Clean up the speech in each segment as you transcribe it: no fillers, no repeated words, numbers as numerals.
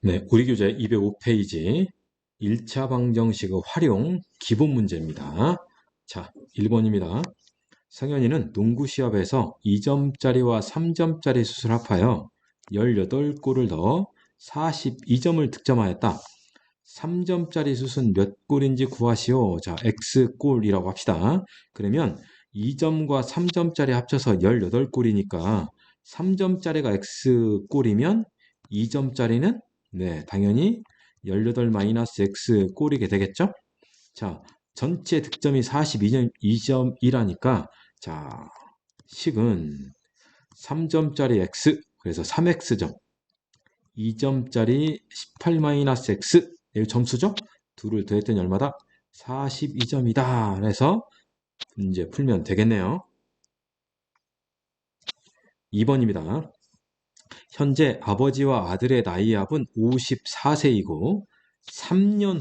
네, 우리 교재 205페이지 1차 방정식의 활용 기본 문제입니다. 자, 1번입니다. 성현이는 농구 시합에서 2점짜리와 3점짜리 숫을 합하여 18골을 넣어 42점을 득점하였다. 3점짜리 숫은 몇 골인지 구하시오. 자, X골이라고 합시다. 그러면 2점과 3점짜리 합쳐서 18골이니까 3점짜리가 X골이면 2점짜리는 네, 당연히 18 마이너스 X 꼴이게 되겠죠? 자, 전체 득점이 42점이라니까, 자, 식은 3점짜리 X, 그래서 3X점, 2점짜리 18 마이너스 X, 여기 점수죠? 둘을 더했더니 얼마다? 42점이다. 그래서 문제 풀면 되겠네요. 2번입니다. 현재 아버지와 아들의 나이 합은 54세이고 3년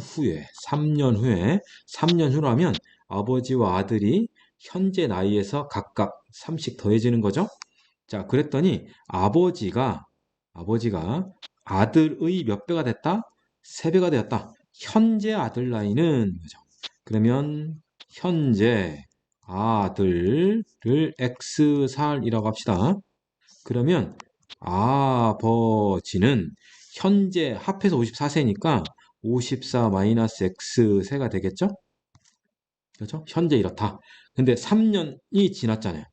후라면 아버지와 아들이 현재 나이에서 각각 3씩 더해지는 거죠. 자, 그랬더니 아버지가 아들의 몇 배가 됐다? 3배가 되었다. 현재 아들 나이는 그죠? 그러면 현재 아들을 X살이라고 합시다. 그러면 아버지는 현재 합해서 54세니까 54 마이너스 X 세가 되겠죠? 그렇죠? 현재 이렇다. 근데 3년이 지났잖아요.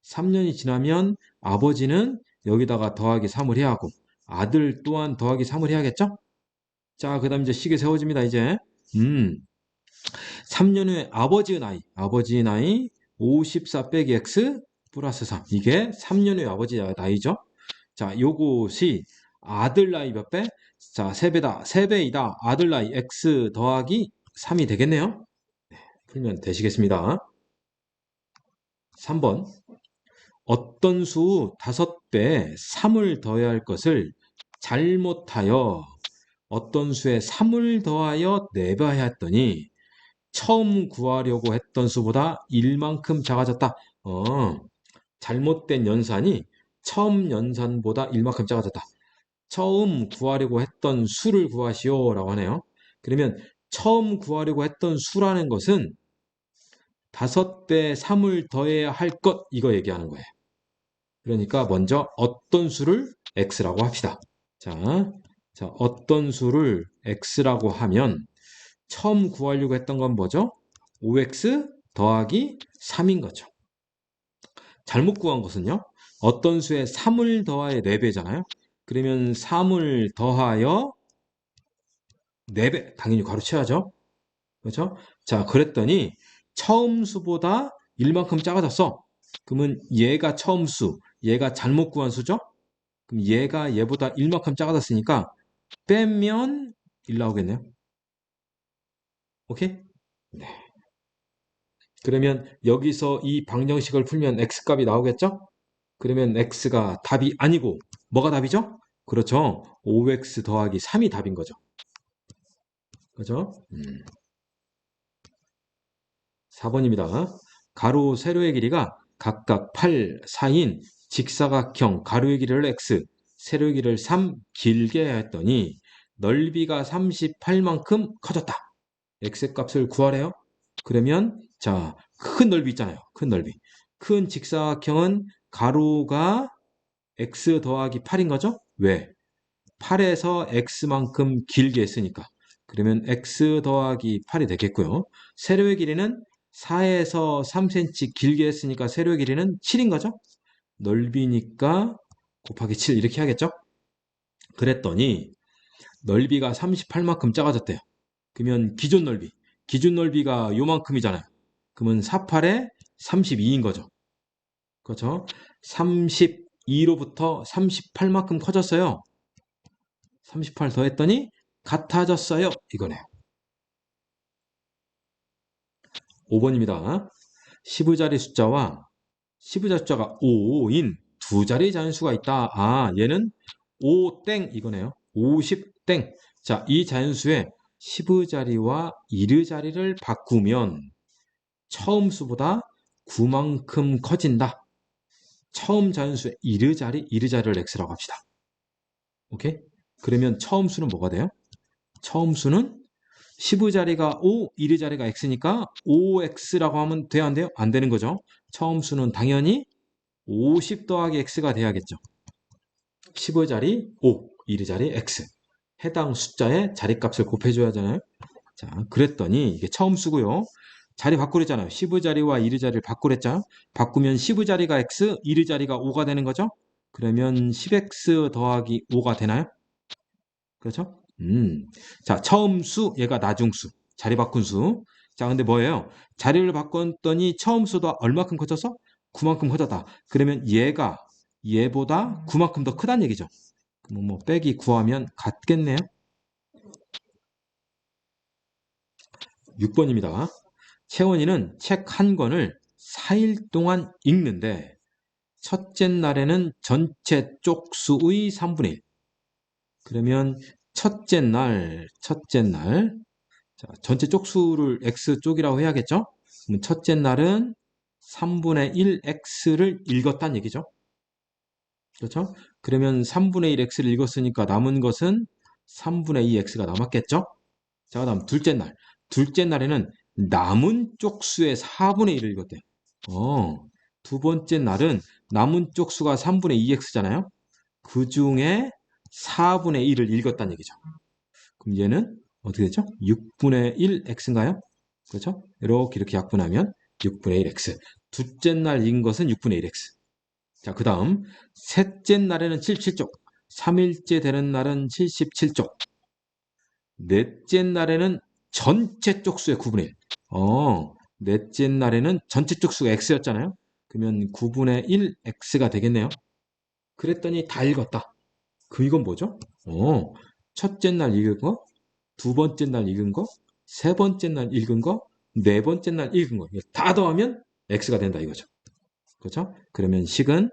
3년이 지나면 아버지는 여기다가 더하기 3을 해야 하고 아들 또한 더하기 3을 해야겠죠? 자, 그 다음 이제 식이 세워집니다, 이제. 3년 후에 아버지의 나이 54 빼기 X 플러스 3. 이게 3년 후에 아버지 나이죠? 자, 요것이 아들 나이 몇 배? 자, 3배다. 3배이다. 아들 나이 x 더하기 3이 되겠네요. 풀면 되시겠습니다. 3번. 어떤 수 5배에 3을 더해야 할 것을 잘못하여 어떤 수에 3을 더하여 내봐야 했더니 처음 구하려고 했던 수보다 1만큼 작아졌다. 잘못된 연산이 처음 연산보다 1만큼 작아졌다. 처음 구하려고 했던 수를 구하시오 라고 하네요. 그러면 처음 구하려고 했던 수라는 것은 5배 3을 더해야 할 것 이거 얘기하는 거예요. 그러니까 먼저 어떤 수를 x라고 합시다. 자, 어떤 수를 x라고 하면 처음 구하려고 했던 건 뭐죠? 5x 더하기 3인 거죠. 잘못 구한 것은요. 어떤 수에 3을 더하여 4배잖아요. 그러면 3을 더하여 4배 당연히 가로채야죠. 그렇죠? 자, 그랬더니 처음 수보다 1만큼 작아졌어. 그러면 얘가 처음 수, 얘가 잘못 구한 수죠? 그럼 얘가 얘보다 1만큼 작아졌으니까 빼면 1 나오겠네요. 오케이? 네. 그러면 여기서 이 방정식을 풀면 x값이 나오겠죠? 그러면 x가 답이 아니고 뭐가 답이죠? 그렇죠. 5x 더하기 3이 답인 거죠. 그죠? 4번입니다. 가로, 세로의 길이가 각각 8, 4인 직사각형 가로의 길이를 x, 세로의 길이를 3 길게 했더니 넓이가 38만큼 커졌다. x 값을 구하래요. 그러면 자, 큰 넓이 있잖아요. 큰 넓이. 큰 직사각형은 가로가 x 더하기 8인 거죠? 왜? 8에서 x만큼 길게 했으니까. 그러면 x 더하기 8이 되겠고요. 세로의 길이는 4에서 3cm 길게 했으니까 세로의 길이는 7인 거죠? 넓이니까 곱하기 7 이렇게 하겠죠? 그랬더니 넓이가 38만큼 작아졌대요. 그러면 기준 넓이가 요만큼이잖아요. 그러면 48에 32인 거죠. 그렇죠? 32로부터 38만큼 커졌어요. 38 더했더니 같아졌어요. 이거네요. 5번입니다. 10의자리 숫자와 10의자리 숫자가 5인 두 자리 자연수가 있다. 아, 얘는 5땡 이거네요. 50땡. 자, 이 자연수의 10의자리와 1의자리를 바꾸면 처음 수보다 9만큼 커진다. 처음 자연수의 1의자리를 x라고 합시다. 오케이? 그러면 처음 수는 뭐가 돼요? 처음 수는 10의 자리가 5, 1의 자리가 x니까 5x라고 하면 돼야 안 돼요? 안 되는 거죠. 처음 수는 당연히 50 더하기 x가 돼야겠죠. 10의 자리 5, 1의 자리 x. 해당 숫자의 자리값을 곱해줘야 하잖아요. 자, 그랬더니 이게 처음 수고요. 자리 바꾸랬잖아요. 10의 자리와 1의 자리를 바꾸랬죠. 바꾸면 10의 자리가 x, 1의 자리가 5가 되는 거죠. 그러면 10x 더하기 5가 되나요? 그렇죠? 자, 처음 수, 얘가 나중 수. 자리 바꾼 수. 자, 근데 뭐예요? 자리를 바꿨더니 처음 수도 얼마큼 커졌어? 9만큼 커졌다. 그러면 얘가 얘보다 9만큼 더 크다는 얘기죠. 그럼 뭐 빼기 9하면 같겠네요. 6번입니다. 채원이는 책 한 권을 4일 동안 읽는데 첫째 날에는 전체 쪽수의 3분의 1. 그러면 첫째 날, 자, 전체 쪽수를 x쪽이라고 해야겠죠? 그럼 첫째 날은 3분의 1x를 읽었다는 얘기죠. 그렇죠? 그러면 3분의 1x를 읽었으니까 남은 것은 3분의 2x가 남았겠죠? 자, 그 다음 둘째 날. 둘째 날에는 남은 쪽수의 4분의 1을 읽었대요. 두 번째 날은 남은 쪽수가 3분의 2x잖아요. 그 중에 4분의 1을 읽었다는 얘기죠. 그럼 얘는 어떻게 되죠? 6분의 1x인가요? 그렇죠? 이렇게 약분하면 6분의 1x. 둘째 날 읽은 것은 6분의 1x. 자, 그 다음 셋째 날에는 77쪽, 3일째 되는 날은 77쪽, 넷째 날에는 전체 쪽수의 9분의 1. 넷째 날에는 전체 쪽수가 x였잖아요. 그러면 9분의 1x가 되겠네요. 그랬더니 다 읽었다. 이건 뭐죠? 첫째 날 읽은 거, 두 번째 날 읽은 거, 세 번째 날 읽은 거, 네 번째 날 읽은 거. 다 더하면 x가 된다 이거죠. 그렇죠? 그러면 식은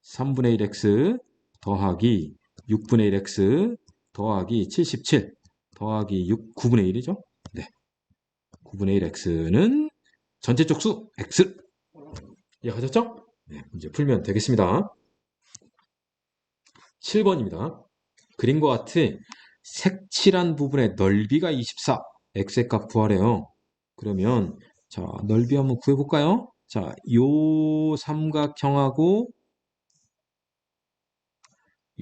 3분의 1x 더하기 6분의 1x 더하기 77 더하기 9분의 1이죠. 네. 9분의 1x는 전체 쪽수 x. 이해하셨죠? 네, 문제 풀면 되겠습니다. 7번입니다. 그림과 같이 색칠한 부분의 넓이가 24, x의 값 구하래요. 그러면 자, 넓이 한번 구해볼까요? 자, 요 삼각형하고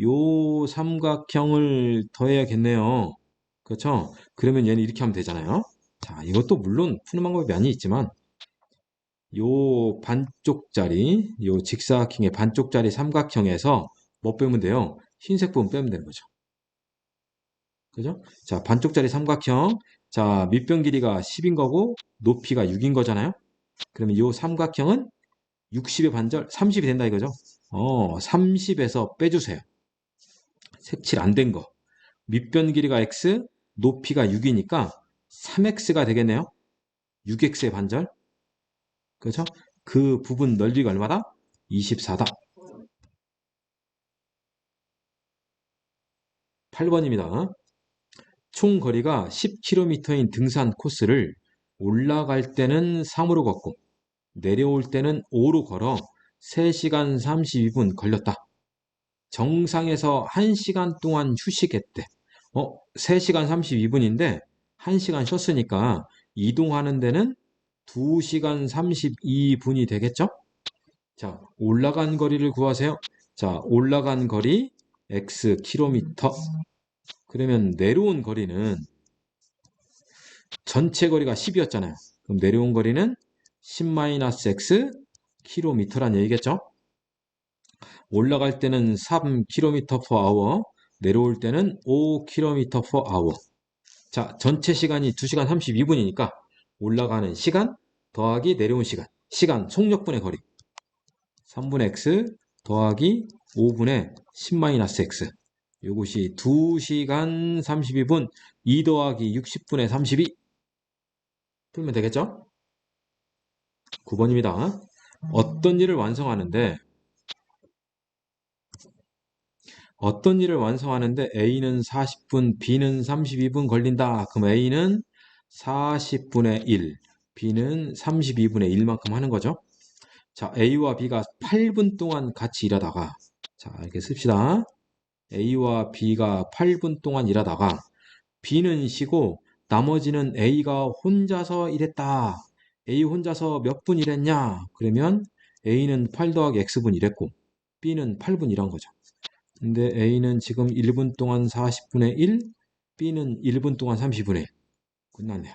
요 삼각형을 더해야겠네요. 그렇죠? 그러면 얘는 이렇게 하면 되잖아요. 자, 이것도 물론 푸는 방법이 많이 있지만 요 반쪽짜리, 요 직사각형의 반쪽짜리 삼각형에서 뭐 빼면 돼요? 흰색 부분 빼면 되는 거죠. 그죠? 자, 반쪽짜리 삼각형. 자, 밑변 길이가 10인 거고 높이가 6인 거잖아요. 그러면 요 삼각형은 60의 반절 30이 된다 이거죠. 30에서 빼주세요. 색칠 안 된 거. 밑변 길이가 x, 높이가 6이니까 3x가 되겠네요. 6x의 반절. 그렇죠? 그 부분 넓이가 얼마다? 24다. 8번입니다. 총 거리가 10km인 등산 코스를 올라갈 때는 3으로 걷고 내려올 때는 5로 걸어 3시간 32분 걸렸다. 정상에서 1시간 동안 휴식했대. 3시간 32분인데 1시간 쉬었으니까 이동하는 데는 2시간 32분이 되겠죠? 자, 올라간 거리를 구하세요. 자, 올라간 거리 x 킬로미터. 그러면 내려온 거리는 전체 거리가 10이었잖아요. 그럼 내려온 거리는 10-x 킬로미터란 얘기겠죠? 올라갈 때는 3km per hour, 내려올 때는 5km per hour. 자, 전체 시간이 2시간 32분이니까 올라가는 시간 더하기 내려온 시간. 시간, 속력분의 거리. 3분의 x 더하기 5분의 10-x. 이것이 2시간 32분, 2 더하기 60분의 32. 풀면 되겠죠? 9번입니다. 어떤 일을 완성하는데 A는 40분, B는 32분 걸린다. 그럼 A는 40분의 1, B는 32분의 1만큼 하는 거죠. 자, A와 B가 8분 동안 같이 일하다가 자, 이렇게 씁시다. A와 B가 8분 동안 일하다가 B는 쉬고 나머지는 A가 혼자서 일했다. A 혼자서 몇 분 일했냐? 그러면 A는 8 더하기 X분 일했고 B는 8분 일한 거죠. 근데 A는 지금 1분 동안 40분의 1, B는 1분 동안 30분의 1. 끝났네요.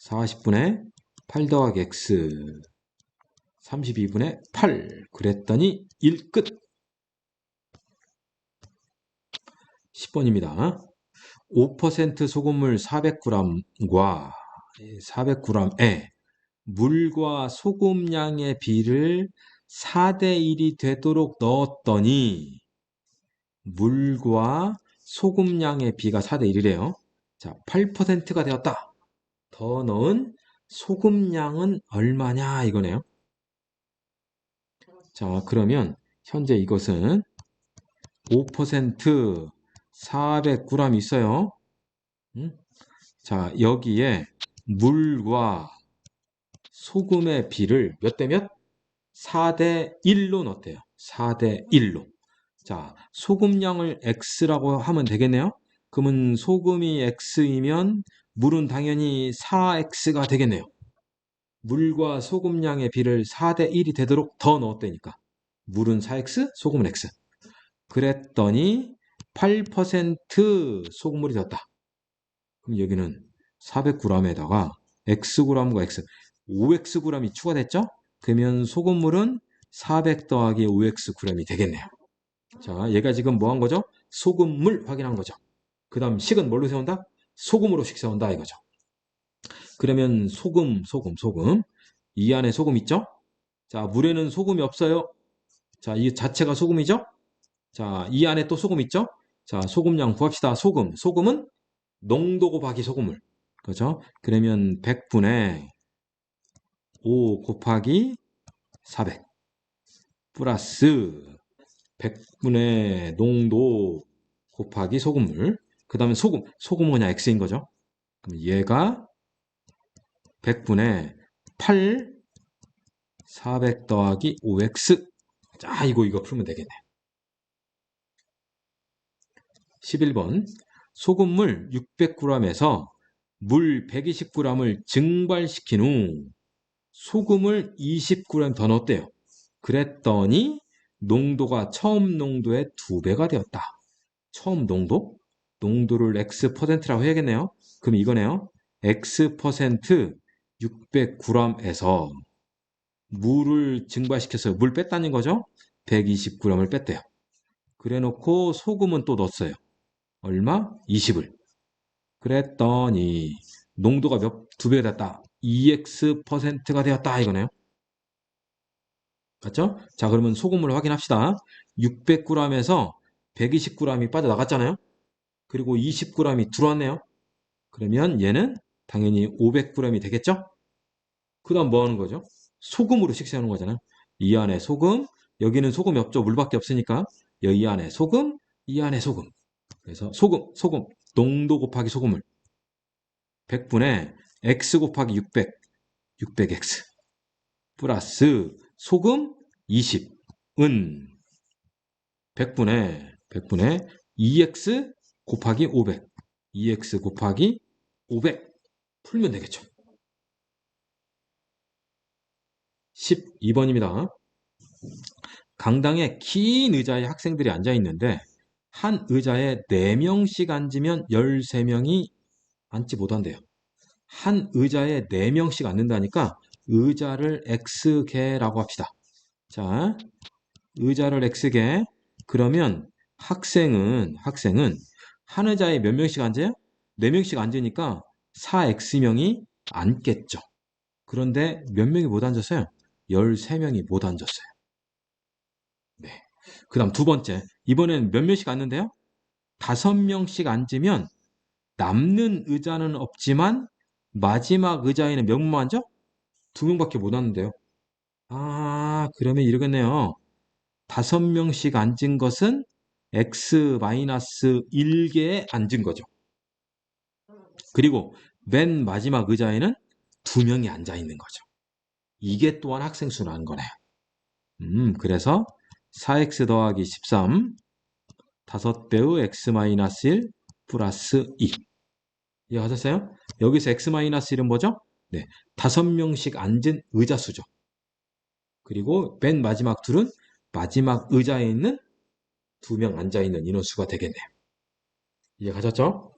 40분의 8 더하기 X, 32분의 8. 그랬더니 1 끝. 10번입니다. 5% 소금물 400g과 400g에 물과 소금량의 비를 4대 1이 되도록 넣었더니 물과 소금량의 비가 4대 1이래요. 자, 8%가 되었다. 더 넣은 소금량은 얼마냐 이거네요. 자, 그러면 현재 이것은 5% 400g 있어요. 자, 여기에 물과 소금의 비를 몇 대 몇? 4대 1로 넣었대요. 4대 1로. 자, 소금량을 X라고 하면 되겠네요. 그러면 소금이 X이면 물은 당연히 4X가 되겠네요. 물과 소금량의 비를 4대 1이 되도록 더 넣었다니까. 물은 4X, 소금은 X. 그랬더니 8% 소금물이 되었다. 그럼 여기는 400g에다가 Xg과 X, 5Xg이 추가됐죠? 그러면 소금물은 400 더하기 5Xg이 되겠네요. 자, 얘가 지금 뭐 한 거죠? 소금물 확인한 거죠. 그 다음 식은 뭘로 세운다? 소금으로 식 세운다 이거죠. 그러면 소금. 이 안에 소금 있죠? 자, 물에는 소금이 없어요. 자, 이 자체가 소금이죠? 자, 이 안에 또 소금 있죠? 자, 소금량 구합시다. 소금은 농도 곱하기 소금물. 그죠? 그러면 100분의 5 곱하기 400 플러스 100분의 농도 곱하기 소금물. 그 다음에 소금은 그냥 X인 거죠. 그럼 얘가 100분의 8 400 더하기 5X. 자, 이거 풀면 되겠네. 11번. 소금물 600g에서 물 120g을 증발시킨 후 소금을 20g 더 넣었대요. 그랬더니 농도가 처음 농도의 2배가 되었다. 처음 농도? 농도를 X%라고 해야겠네요. 그럼 이거네요. X% 600g에서 물을 증발시켜서 물 뺐다는 거죠. 120g을 뺐대요. 그래 놓고 소금은 또 넣었어요. 얼마? 20을. 그랬더니 농도가 2배가 됐다. 2X%가 되었다 이거네요. 맞죠? 자, 그러면 소금을 확인합시다. 600g에서 120g이 빠져나갔잖아요. 그리고 20g이 들어왔네요. 그러면 얘는 당연히 500g이 되겠죠? 그 다음 뭐 하는 거죠? 소금으로 식사하는 거잖아요. 이 안에 소금, 여기는 소금이 없죠. 물밖에 없으니까. 여기 안에 소금, 이 안에 소금. 그래서 소금, 농도 곱하기 소금물. 100분의 x 곱하기 600x. 플러스 소금 20은 100분의 2x 곱하기 500. 2x 곱하기 500. 풀면 되겠죠. 12번입니다. 강당에 긴 의자에 학생들이 앉아 있는데 한 의자에 4명씩 앉으면 13명이 앉지 못한대요. 한 의자에 4명씩 앉는다니까 의자를 X개라고 합시다. 자, 의자를 X개. 그러면 학생은 한 의자에 몇 명씩 앉아요? 4명씩 앉으니까 4X명이 앉겠죠. 그런데 몇 명이 못 앉았어요? 13명이 못 앉았어요. 네. 그 다음 두 번째. 이번엔 몇 명씩 앉는데요? 5명씩 앉으면 남는 의자는 없지만 마지막 의자에는 몇 명만 앉아? 2명밖에 못 앉는데요. 아, 그러면 이러겠네요. 5명씩 앉은 것은 X-1개에 앉은 거죠. 그리고 맨 마지막 의자에는 2명이 앉아 있는 거죠. 이게 또한 학생 수라는 거네요. 그래서 4x 더하기 13 5배의 x-1 플러스 2. 이해하셨어요? 여기서 x-1은 뭐죠? 네, 5명씩 앉은 의자 수죠. 그리고 맨 마지막 둘은 마지막 의자에 있는 2명 앉아있는 인원수가 되겠네요. 이해가셨죠?